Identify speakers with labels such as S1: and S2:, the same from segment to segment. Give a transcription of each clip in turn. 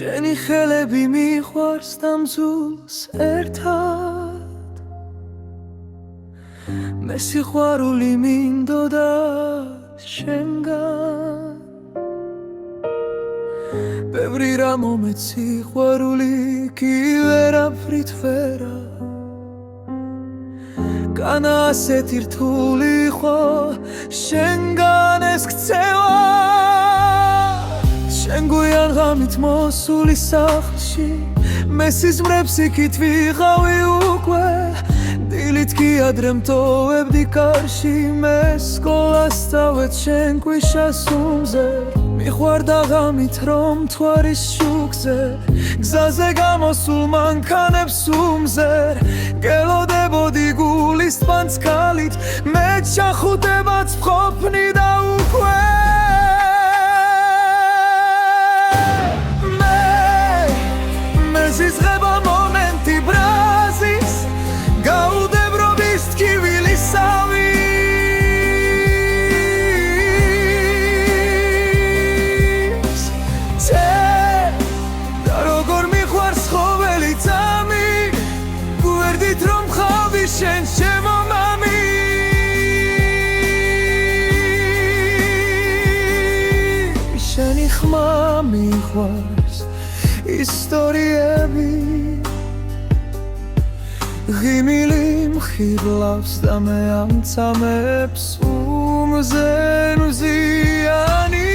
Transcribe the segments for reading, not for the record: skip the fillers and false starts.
S1: შენი ხელები მიყვარს დამძულს ერთად მე სიყვარული მინდოდა შენგან ბევრი რამ მომეც სიყვარული კი ვერაფრით ვერა განა ასეთი რთული ხო შენგან ეს ქცევა შენ გვიან ღამით მოსული სახლში მე სიზმრებს იქით ვიღავი უკვე დილით კი ადრე მტოვებდი კარში მე სკოლას წავედ შენ ქვიშას უმზე მიყვარდა ღამით რომ მთვარის შუქზე გზაზე გამოსულ მანქანებს უმზერ გელოდებოდი გულის თვალით მე ჩახუტებაც ვყოფნი და უკვე ზიზღება მომენტი ბრაზის გაუდებ რომ ის ტკივილისავი და როგორ მიყვარს ხოველი წამი გვერდით რომ ხავდი შენ ჩემო მამი შენი ხმა მიყვარს ისტორიები ღიმილი მხიბლავს და მე ამცამებს უმზენ უზიანი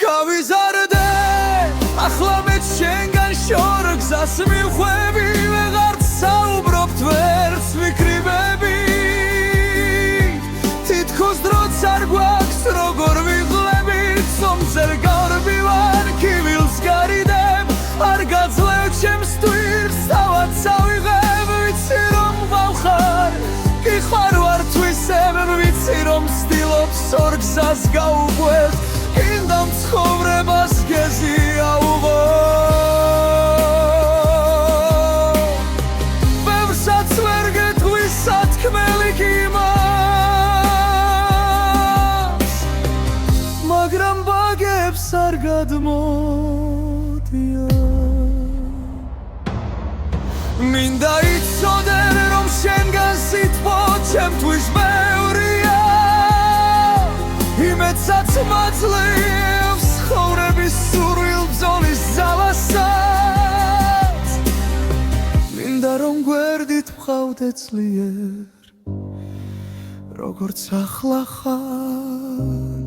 S1: გავიზარდე ახლა მე შენგან შორ გზას მივხვევი ვეღარც საუბრობთ ვერც ვიკრიბები თითქოს დროც არ გვაქვს როგორ ვიღლები ცომზერ გარბივარ კივილს გარიდებ არ გაძლევ ჩემს ტვირს თავად წავიღებ ვიცი რომ ვავხარ კი ხარ ვარ თვისებ ვიცი რომ ცდილობს ორ გზას გაუყვეთ კიდევ ცხოვრებას გეზი აუღო ბევრსაც ვერ გეტყვის სათქმელი კი მას მაგრამ ბაგებს არ გადმოდიან მინდა იცოდე რომ შენგან სიტყვა ჩემთვის ბევრია იმედსაც მაძლევს ცხოვრების სურვილ ბრძოლის ძალასაც მინდა რომ გვერდით ვყავდე ძლიერ როგორც ახლა ხარ